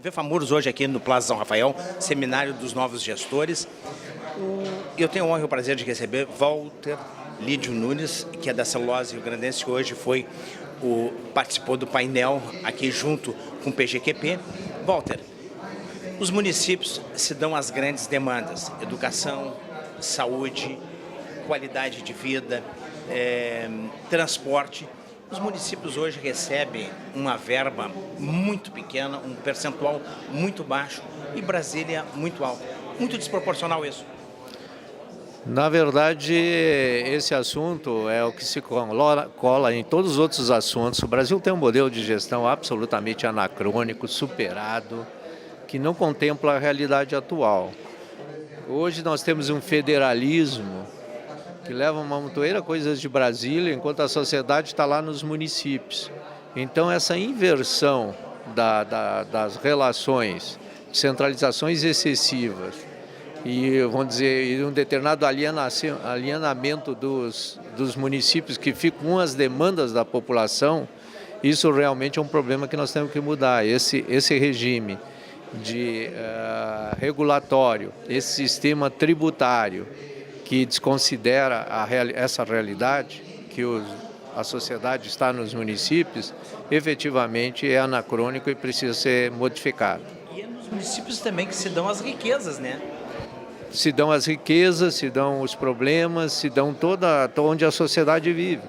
TV FAMURS hoje aqui no Plaza São Rafael, Seminário dos Novos Gestores. Eu tenho a honra e o prazer de receber Walter Lídio Nunes, que é da Celulose Rio-Grandense, que hoje participou do painel aqui junto com o PGQP. Walter, os municípios se dão as grandes demandas: educação, saúde, qualidade de vida, transporte. Os municípios hoje recebem uma verba muito pequena, um percentual muito baixo, e Brasília muito alto. Muito desproporcional isso. Na verdade, esse assunto é o que se cola em todos os outros assuntos. O Brasil tem um modelo de gestão absolutamente anacrônico, superado, que não contempla a realidade atual. Hoje nós temos um federalismo que leva uma montoeira de coisas de Brasília, enquanto a sociedade está lá nos municípios. Então, essa inversão das relações, centralizações excessivas e, vamos dizer, um determinado alienamento dos municípios que ficam com as demandas da população, isso realmente é um problema que nós temos que mudar. Esse regime regulatório, esse sistema tributário, que desconsidera essa realidade, que a sociedade está nos municípios, efetivamente é anacrônico e precisa ser modificado. E é nos municípios também que se dão as riquezas, né? Se dão as riquezas, se dão os problemas, se dão onde a sociedade vive.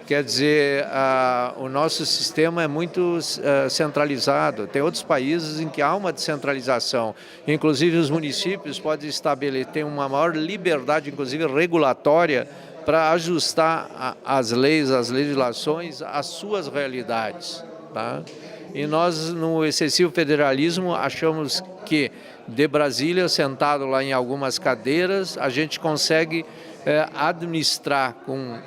Quer dizer, o nosso sistema é muito centralizado. Tem outros países em que há uma descentralização. Inclusive, os municípios podem ter uma maior liberdade, inclusive regulatória, para ajustar as leis, as legislações às suas realidades. Tá? E nós, no excessivo federalismo, achamos que de Brasília, sentado lá em algumas cadeiras, a gente consegue administrar com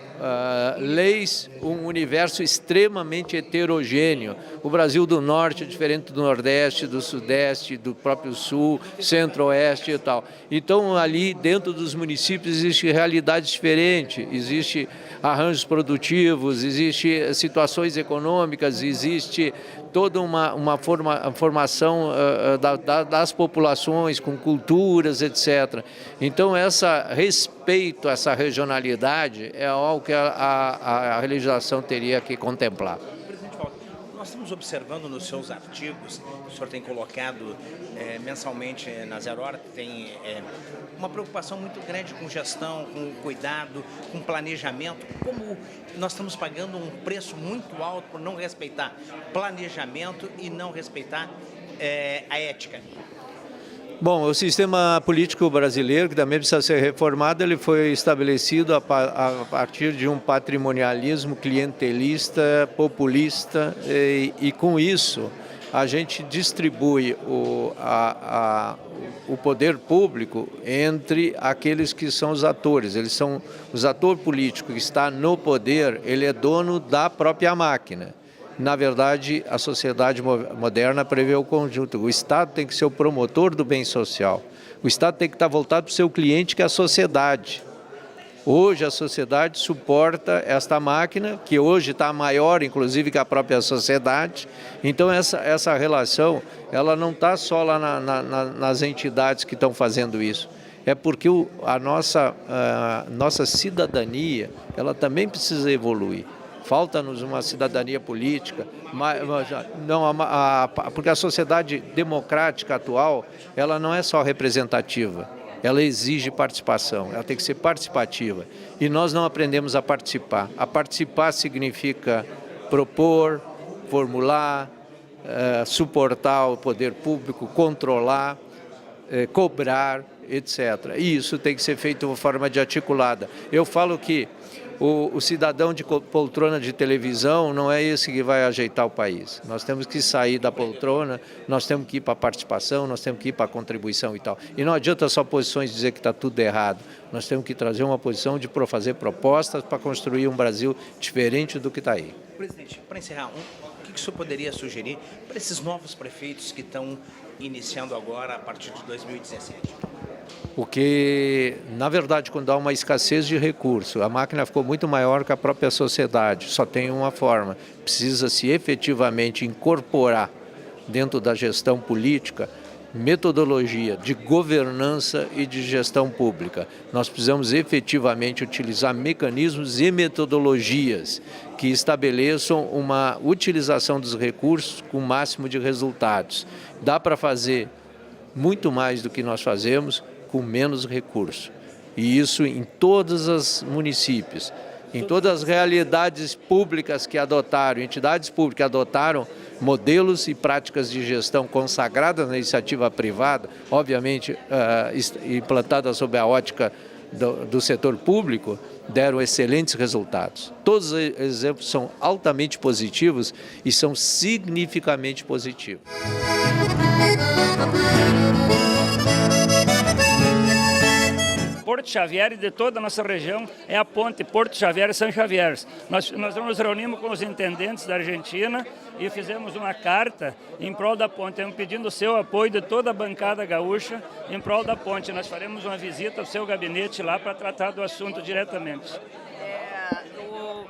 leis um universo extremamente heterogêneo. O Brasil do Norte é diferente do Nordeste, do Sudeste, do próprio Sul, Centro-Oeste e tal. Então, ali dentro dos municípios existe realidades diferentes, existe arranjos produtivos, existe situações econômicas, existe toda uma formação das populações com culturas, etc. Então, respeito a essa regionalidade é algo que a legislação teria que contemplar. Presidente Walter, nós estamos observando nos seus artigos, o senhor tem colocado mensalmente na Zero Hora, tem uma preocupação muito grande com gestão, com cuidado, com planejamento. Como nós estamos pagando um preço muito alto por não respeitar planejamento e não respeitar a ética. Bom, o sistema político brasileiro, que também precisa ser reformado, ele foi estabelecido a partir de um patrimonialismo clientelista, populista, e com isso a gente distribui o poder público entre aqueles que são os atores. Os atores políticos que está no poder, ele é dono da própria máquina. Na verdade, a sociedade moderna prevê o conjunto. O Estado tem que ser o promotor do bem social. O Estado tem que estar voltado para o seu cliente, que é a sociedade. Hoje, a sociedade suporta esta máquina, que hoje está maior, inclusive, que a própria sociedade. Então, essa relação, ela não está só lá nas entidades que estão fazendo isso. É porque a nossa cidadania, ela também precisa evoluir. Falta-nos uma cidadania política, porque a sociedade democrática atual, ela não é só representativa, ela exige participação, ela tem que ser participativa. E nós não aprendemos a participar. A participar significa propor, formular, suportar o poder público, controlar, cobrar, etc. E isso tem que ser feito de uma forma articulada. Eu falo que o cidadão de poltrona de televisão não é esse que vai ajeitar o país. Nós temos que sair da poltrona, nós temos que ir para a participação, nós temos que ir para a contribuição e tal. E não adianta só posições dizer que está tudo errado. Nós temos que trazer uma posição de fazer propostas para construir um Brasil diferente do que está aí. Presidente, para encerrar, o que o senhor poderia sugerir para esses novos prefeitos que estão iniciando agora a partir de 2017? Porque, na verdade, quando há uma escassez de recursos, a máquina ficou muito maior que a própria sociedade, só tem uma forma, precisa-se efetivamente incorporar dentro da gestão política, metodologia de governança e de gestão pública. Nós precisamos efetivamente utilizar mecanismos e metodologias que estabeleçam uma utilização dos recursos com o máximo de resultados. Dá para fazer muito mais do que nós fazemos com menos recursos. E isso em todos os municípios, em todas as realidades públicas que adotaram, entidades públicas que adotaram modelos e práticas de gestão consagradas na iniciativa privada, obviamente implantadas sob a ótica do setor público, deram excelentes resultados. Todos os exemplos são altamente positivos e são significativamente positivos. Porto Xavier e de toda a nossa região é a ponte Porto Xavier e São Xavier. Nós nos reunimos com os intendentes da Argentina e fizemos uma carta em prol da ponte, pedindo o seu apoio de toda a bancada gaúcha em prol da ponte. Nós faremos uma visita ao seu gabinete lá para tratar do assunto diretamente.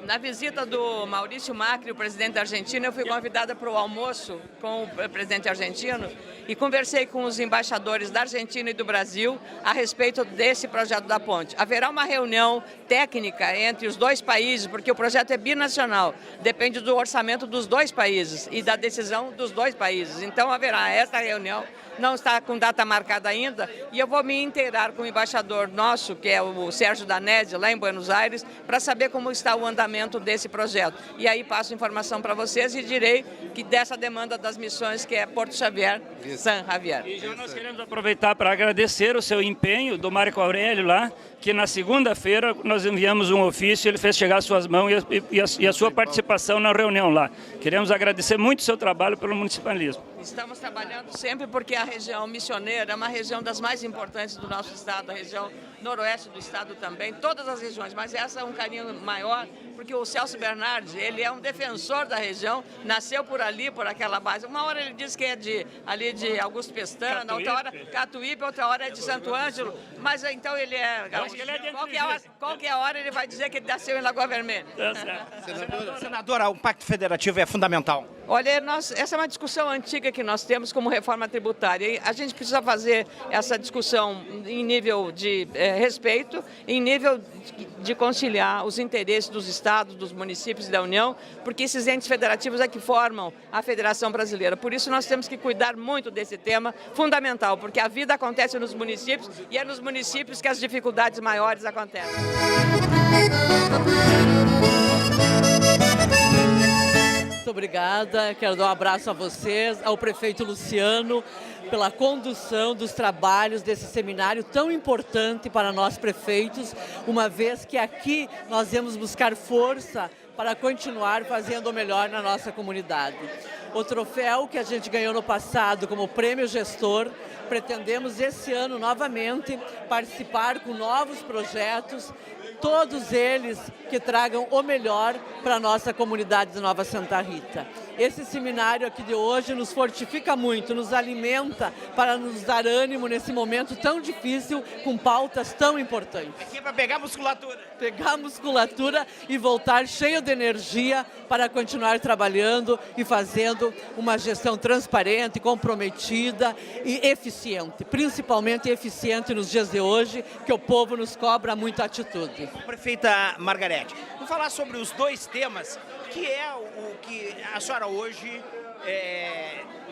Na visita do Maurício Macri, o presidente da Argentina, eu fui convidada para o almoço com o presidente argentino e conversei com os embaixadores da Argentina e do Brasil a respeito desse projeto da ponte. Haverá uma reunião técnica entre os dois países, porque o projeto é binacional, depende do orçamento dos dois países e da decisão dos dois países. Então haverá essa reunião, não está com data marcada ainda, e eu vou me inteirar com o embaixador nosso, que é o Sérgio Danese, lá em Buenos Aires, para saber como está o andamento desse projeto. E aí passo informação para vocês e direi que dessa demanda das missões, que é Porto Xavier, San Javier. E já nós queremos aproveitar para agradecer o seu empenho do Marco Aurélio lá, que na segunda-feira nós enviamos um ofício, ele fez chegar às suas mãos e a sua participação na reunião lá. Queremos agradecer muito o seu trabalho pelo municipalismo. Estamos trabalhando sempre porque a região missioneira é uma região das mais importantes do nosso estado, a região noroeste do estado também, todas as regiões, mas essa é um carinho maior, porque o Celso Bernardi, ele é um defensor da região, nasceu por ali, por aquela base. Uma hora ele diz que é ali de Augusto Pestana, outra hora Catuípe, outra hora é de Santo Ângelo, mas então ele é gaúcho. Qualquer hora ele vai dizer que ele nasceu em Lagoa Vermelha. Senadora, o Pacto Federativo é fundamental. Olha, essa é uma discussão antiga que nós temos como reforma tributária. E a gente precisa fazer essa discussão em nível de respeito, em nível de conciliar os interesses dos estados, dos municípios e da União, porque esses entes federativos é que formam a Federação Brasileira. Por isso nós temos que cuidar muito desse tema fundamental, porque a vida acontece nos municípios e é nos municípios que as dificuldades maiores acontecem. Muito obrigada, quero dar um abraço a vocês, ao prefeito Luciano, pela condução dos trabalhos desse seminário tão importante para nós prefeitos, uma vez que aqui nós vamos buscar força para continuar fazendo o melhor na nossa comunidade. O troféu que a gente ganhou no passado como Prêmio Gestor, pretendemos esse ano novamente participar com novos projetos, todos eles que tragam o melhor para a nossa comunidade de Nova Santa Rita. Esse seminário aqui de hoje nos fortifica muito, nos alimenta para nos dar ânimo nesse momento tão difícil, com pautas tão importantes. Aqui é para pegar musculatura. Pegar musculatura e voltar cheio de energia para continuar trabalhando e fazendo uma gestão transparente, comprometida e eficiente, principalmente eficiente nos dias de hoje, que o povo nos cobra muita atitude. Prefeita Margarete, vou falar sobre os dois temas, que é o que a senhora hoje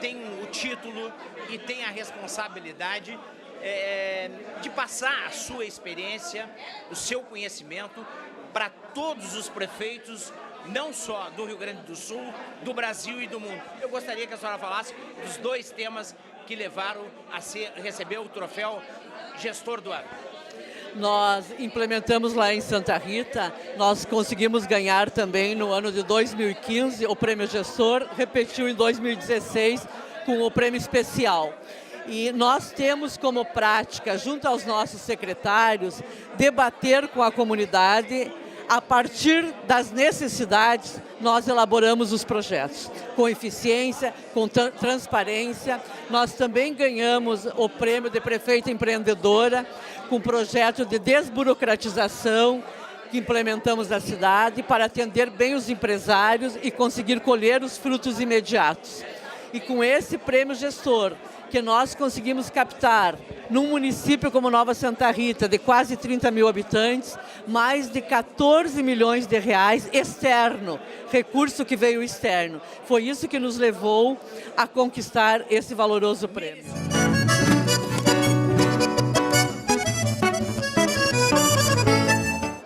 tem o título e tem a responsabilidade de passar a sua experiência, o seu conhecimento para todos os prefeitos, não só do Rio Grande do Sul, do Brasil e do mundo. Eu gostaria que a senhora falasse dos dois temas que levaram a receber o troféu Gestor do Ano. Nós implementamos lá em Santa Rita, nós conseguimos ganhar também no ano de 2015 o Prêmio Gestor, repetiu em 2016 com o Prêmio Especial. E nós temos como prática, junto aos nossos secretários, debater com a comunidade. A partir das necessidades, nós elaboramos os projetos, com eficiência, com transparência. Nós também ganhamos o prêmio de Prefeita Empreendedora, com projeto de desburocratização que implementamos na cidade para atender bem os empresários e conseguir colher os frutos imediatos. E com esse prêmio gestor, que nós conseguimos captar num município como Nova Santa Rita, de quase 30 mil habitantes, mais de 14 milhões de reais externo, recurso que veio externo. Foi isso que nos levou a conquistar esse valoroso prêmio.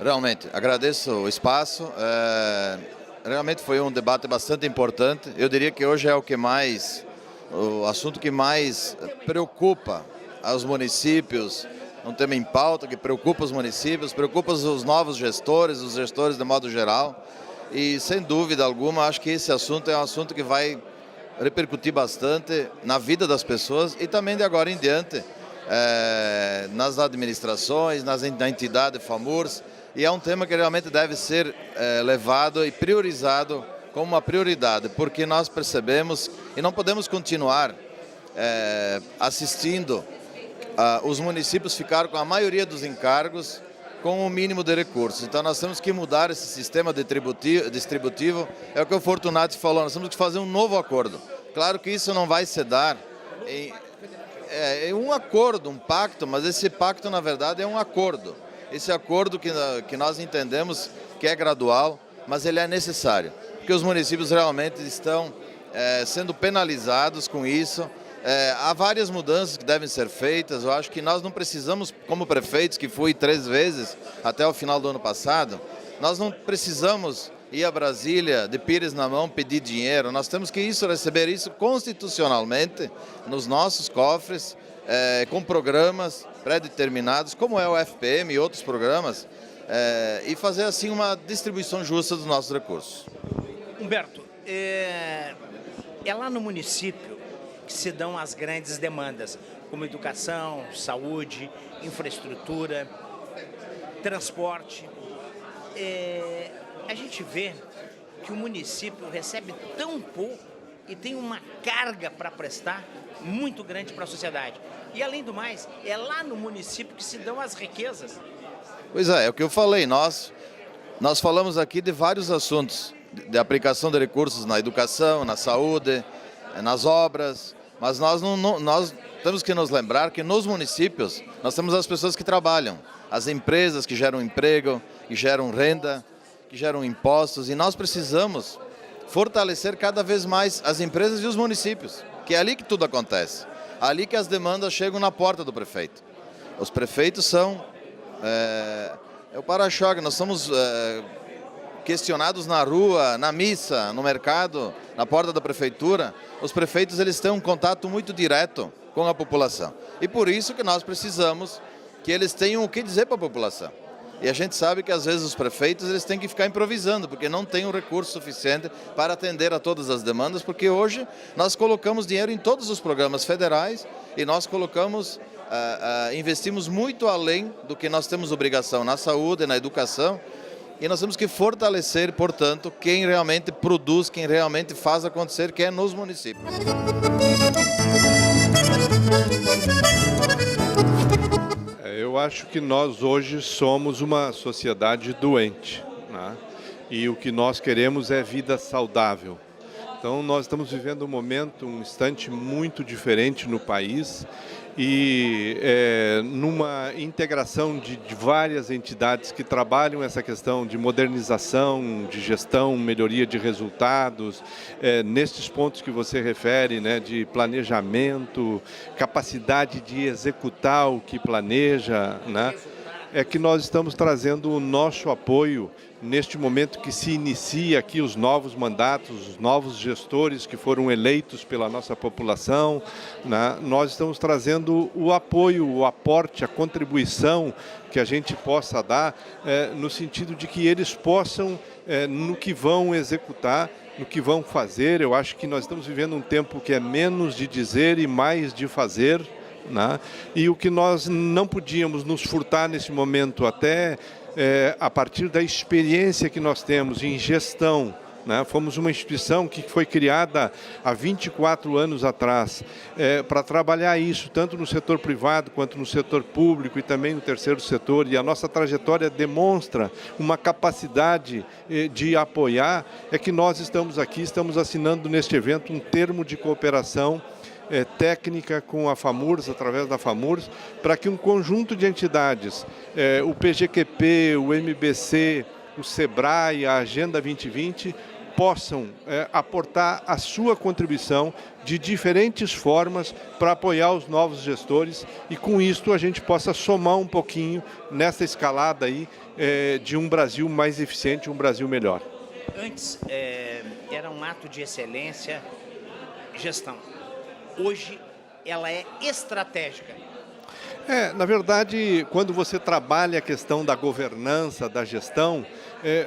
Realmente, agradeço o espaço. Realmente foi um debate bastante importante. Eu diria que hoje é o assunto que mais preocupa aos municípios, um tema em pauta que preocupa os municípios, preocupa os novos gestores, os gestores de modo geral. E, sem dúvida alguma, acho que esse assunto é um assunto que vai repercutir bastante na vida das pessoas e também de agora em diante, nas administrações, na entidade FAMURS. E é um tema que realmente deve ser levado e priorizado como uma prioridade, porque nós percebemos e não podemos continuar assistindo os municípios ficar com a maioria dos encargos com o mínimo de recursos. Então nós temos que mudar esse sistema distributivo, é o que o Fortunati falou, nós temos que fazer um novo acordo. Claro que isso não vai se dar em um acordo, um pacto, mas esse pacto na verdade é um acordo. Esse acordo que nós entendemos que é gradual, mas ele é necessário, porque os municípios realmente estão sendo penalizados com isso. Há várias mudanças que devem ser feitas. Eu acho que nós não precisamos, como prefeitos, que fui 3 vezes até o final do ano passado, nós não precisamos ir a Brasília de pires na mão pedir dinheiro. Nós temos que receber isso constitucionalmente nos nossos cofres, com programas pré-determinados, como é o FPM e outros programas, e fazer assim uma distribuição justa dos nossos recursos. Humberto, é lá no município que se dão as grandes demandas, como educação, saúde, infraestrutura, transporte. A gente vê que o município recebe tão pouco e tem uma carga para prestar muito grande para a sociedade. E, além do mais, é lá no município que se dão as riquezas. Pois é o que eu falei, nós falamos aqui de vários assuntos, de aplicação de recursos na educação, na saúde, nas obras, mas nós temos que nos lembrar que nos municípios nós temos as pessoas que trabalham, as empresas que geram emprego, que geram renda, que geram impostos, e nós precisamos fortalecer cada vez mais as empresas e os municípios, que é ali que tudo acontece, ali que as demandas chegam na porta do prefeito. Os prefeitos são o para-choque, nós somos questionados na rua, na missa, no mercado, na porta da prefeitura. Os prefeitos eles têm um contato muito direto com a população. E por isso que nós precisamos que eles tenham o que dizer para a população. E a gente sabe que às vezes os prefeitos eles têm que ficar improvisando, porque não tem um recurso suficiente para atender a todas as demandas, porque hoje nós colocamos dinheiro em todos os programas federais e nós investimos muito além do que nós temos obrigação na saúde, na educação. E nós temos que fortalecer, portanto, quem realmente produz, quem realmente faz acontecer, que é nos municípios. Eu acho que nós hoje somos uma sociedade doente, né? E o que nós queremos é vida saudável. Então nós estamos vivendo um instante muito diferente no país e numa integração de várias entidades que trabalham essa questão de modernização, de gestão, melhoria de resultados, nesses pontos que você refere, né, de planejamento, capacidade de executar o que planeja, né, é que nós estamos trazendo o nosso apoio neste momento que se inicia aqui os novos mandatos, os novos gestores que foram eleitos pela nossa população, né? Nós estamos trazendo o apoio, o aporte, a contribuição que a gente possa dar, no sentido de que eles possam, no que vão executar, no que vão fazer. Eu acho que nós estamos vivendo um tempo que é menos de dizer e mais de fazer, né? E o que nós não podíamos nos furtar nesse momento, até a partir da experiência que nós temos em gestão né? Fomos uma instituição que foi criada há 24 anos atrás para trabalhar isso, tanto no setor privado quanto no setor público e também no terceiro setor. E a nossa trajetória demonstra uma capacidade de apoiar. É que nós estamos aqui, estamos assinando neste evento um termo de cooperação técnica com a FAMURS, através da FAMURS, para que um conjunto de entidades, o PGQP, o MBC, o SEBRAE, a Agenda 2020, possam aportar a sua contribuição de diferentes formas para apoiar os novos gestores e, com isto, a gente possa somar um pouquinho nessa escalada aí de um Brasil mais eficiente, um Brasil melhor. Antes, era um ato de excelência, gestão. Hoje, ela é estratégica. Na verdade, quando você trabalha a questão da governança, da gestão,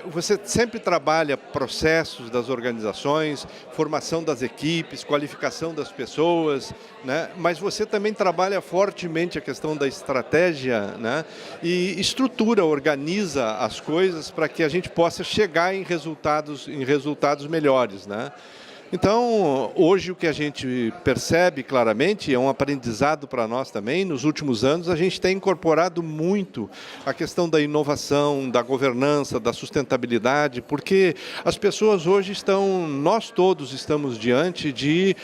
você sempre trabalha processos das organizações, formação das equipes, qualificação das pessoas, né? Mas você também trabalha fortemente a questão da estratégia, né? E estrutura, organiza as coisas para que a gente possa chegar em resultados melhores, né? Então, hoje o que a gente percebe claramente, é um aprendizado para nós também, nos últimos anos a gente tem incorporado muito a questão da inovação, da governança, da sustentabilidade, porque as pessoas hoje nós todos estamos diante de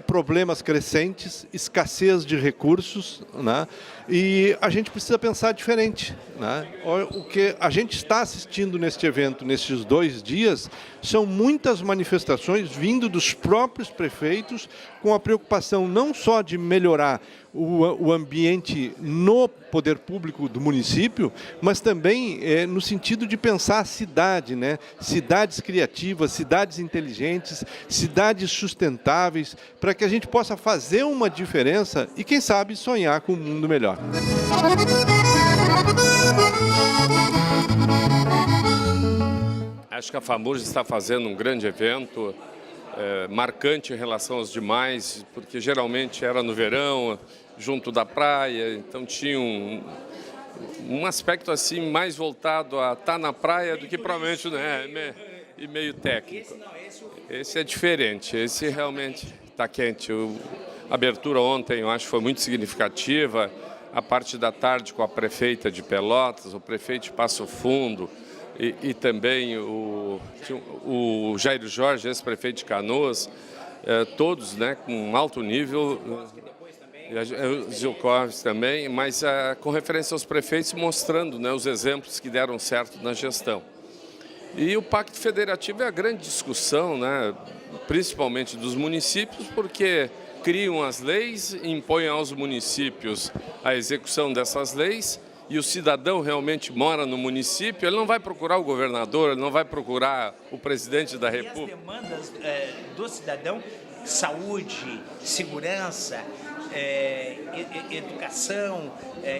problemas crescentes, escassez de recursos, né? E a gente precisa pensar diferente, né? O que a gente está assistindo neste evento, nesses 2 dias, são muitas manifestações vindo dos próprios prefeitos com a preocupação não só de melhorar o ambiente no poder público do município, mas também no sentido de pensar a cidade, né? Cidades criativas, cidades inteligentes, cidades sustentáveis, para que a gente possa fazer uma diferença e, quem sabe, sonhar com um mundo melhor. Acho que a FAMURS está fazendo um grande evento, marcante em relação aos demais, porque geralmente era no verão, junto da praia, então tinha um aspecto assim mais voltado a estar na praia do que provavelmente, né, e meio técnico. Esse é diferente, esse realmente está quente. A abertura ontem eu acho que foi muito significativa, a parte da tarde com a prefeita de Pelotas, o prefeito de Passo Fundo, e também o Jair Jorge, ex-prefeito de Canoas, todos, né, com alto nível, o Zilkovic também, mas com referência aos prefeitos mostrando, né, os exemplos que deram certo na gestão. E o Pacto Federativo é a grande discussão, né, principalmente dos municípios, porque criam as leis, impõem aos municípios a execução dessas leis, e o cidadão realmente mora no município, ele não vai procurar o governador, ele não vai procurar o presidente da República. E as demandas do cidadão, saúde, segurança, educação,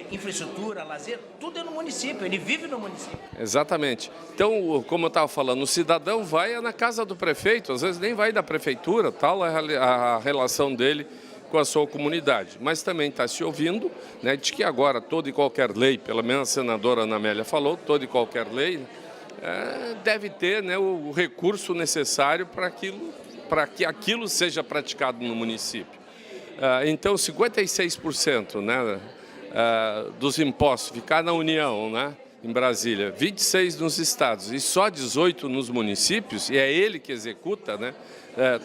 infraestrutura, lazer, tudo é no município, ele vive no município. Exatamente. Então, como eu estava falando, o cidadão vai na casa do prefeito, às vezes nem vai da prefeitura, tal é a relação dele com a sua comunidade, mas também está se ouvindo, né, de que agora toda e qualquer lei, pelo menos a senadora Ana Amélia falou, toda e qualquer lei deve ter, né, o recurso necessário para que aquilo seja praticado no município. Então, 56%, né, dos impostos ficar na União, né, em Brasília, 26% nos estados e só 18% nos municípios, e é ele que executa, né,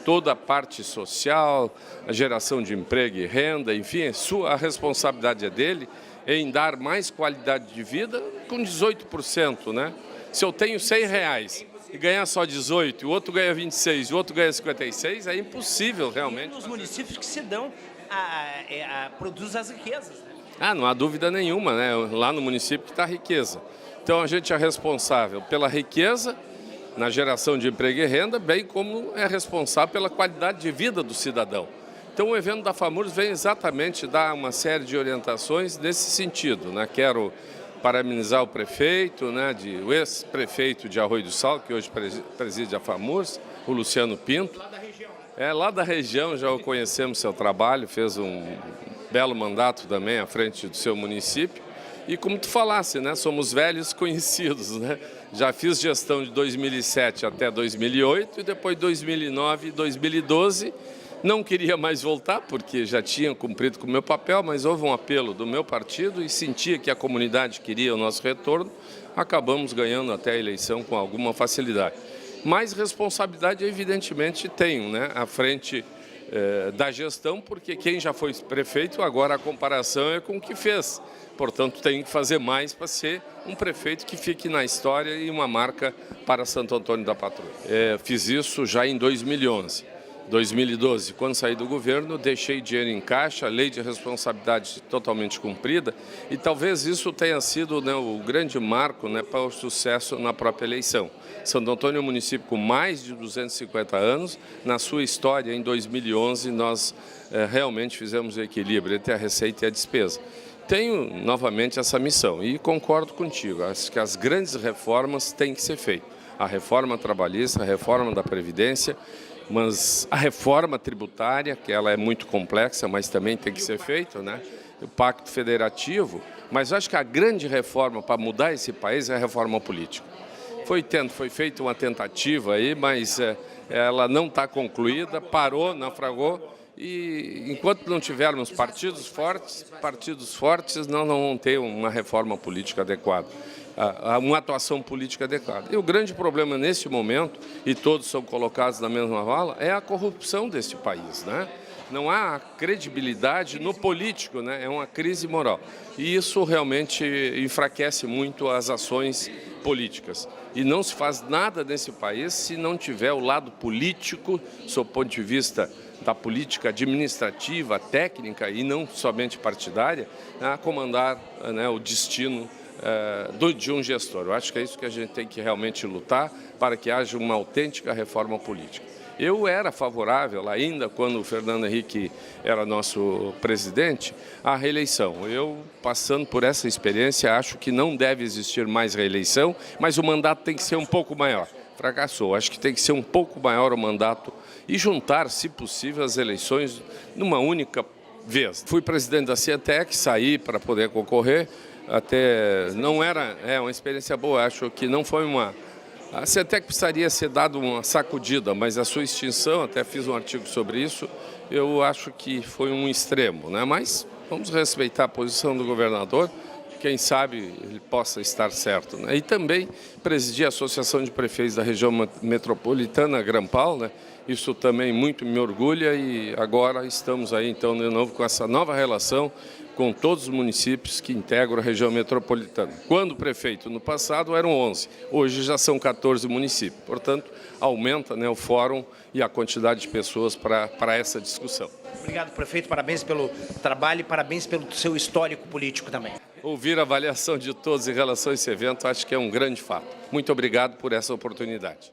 toda a parte social, a geração de emprego e renda, enfim, a responsabilidade é dele em dar mais qualidade de vida com 18%. Né? Se eu tenho R$100 e ganhar só 18, o outro ganha 26, o outro ganha 56, é impossível realmente. E nos municípios que se dão, produz as riquezas. Né? Não há dúvida nenhuma, né? Lá no município que está a riqueza. Então a gente é responsável pela riqueza, na geração de emprego e renda, bem como é responsável pela qualidade de vida do cidadão. Então o evento da FAMURS vem exatamente dar uma série de orientações nesse sentido. Né? Quero parabenizar o prefeito, né, o ex-prefeito de Arroio do Sal, que hoje preside a FAMURS, o Luciano Pinto. Lá da região, já o conhecemos seu trabalho, fez um belo mandato também à frente do seu município. E como tu falasse, né, somos velhos conhecidos, né? Já fiz gestão de 2007 até 2008 e depois 2009 e 2012. Não queria mais voltar porque já tinha cumprido com o meu papel, mas houve um apelo do meu partido e sentia que a comunidade queria o nosso retorno. Acabamos ganhando até a eleição com alguma facilidade. Mas responsabilidade, evidentemente, tenho, né, à frente da gestão, porque quem já foi prefeito, agora a comparação é com o que fez. Portanto, tenho que fazer mais para ser um prefeito que fique na história e uma marca para Santo Antônio da Patrulha. Fiz isso já em 2011. 2012, quando saí do governo, deixei dinheiro em caixa, a lei de responsabilidade totalmente cumprida, e talvez isso tenha sido, né, o grande marco, né, para o sucesso na própria eleição. Santo Antônio é um município com mais de 250 anos. Na sua história, em 2011, nós realmente fizemos o equilíbrio entre a receita e a despesa. Tenho novamente essa missão e concordo contigo, acho que as grandes reformas têm que ser feitas. A reforma trabalhista, a reforma da Previdência, mas a reforma tributária, que ela é muito complexa, mas também tem que ser feita, né? O Pacto Federativo, mas acho que a grande reforma para mudar esse país é a reforma política. Foi feita uma tentativa aí, mas ela não está concluída, parou, naufragou, e enquanto não tivermos partidos fortes, nós não vamos ter uma reforma política adequada, uma atuação política adequada. E o grande problema nesse momento, e todos são colocados na mesma vala, é a corrupção deste país, né? Não há credibilidade no político, né? É uma crise moral. E isso realmente enfraquece muito as ações políticas. E não se faz nada nesse país se não tiver o lado político, sob o ponto de vista da política administrativa, técnica e não somente partidária, a comandar, né, o destino de um gestor. Eu acho que é isso que a gente tem que realmente lutar para que haja uma autêntica reforma política. Eu era favorável, ainda quando o Fernando Henrique era nosso presidente, à reeleição. Eu, passando por essa experiência, acho que não deve existir mais reeleição, mas o mandato tem que ser um pouco maior. Fracassou. Acho que tem que ser um pouco maior o mandato e juntar, se possível, as eleições numa única vez. Fui presidente da Cientec, saí para poder concorrer, até não era uma experiência boa, acho que não foi uma... A Cientec precisaria ser dado uma sacudida, mas a sua extinção, até fiz um artigo sobre isso, eu acho que foi um extremo, né? Mas vamos respeitar a posição do governador, quem sabe ele possa estar certo, né? E também presidi a Associação de Prefeitos da Região Metropolitana, Grampal, né? Isso também muito me orgulha e agora estamos aí então de novo com essa nova relação com todos os municípios que integram a região metropolitana. Quando prefeito no passado eram 11, hoje já são 14 municípios. Portanto, aumenta, né, o fórum e a quantidade de pessoas para essa discussão. Obrigado, prefeito. Parabéns pelo trabalho e parabéns pelo seu histórico político também. Ouvir a avaliação de todos em relação a esse evento, acho que é um grande fato. Muito obrigado por essa oportunidade.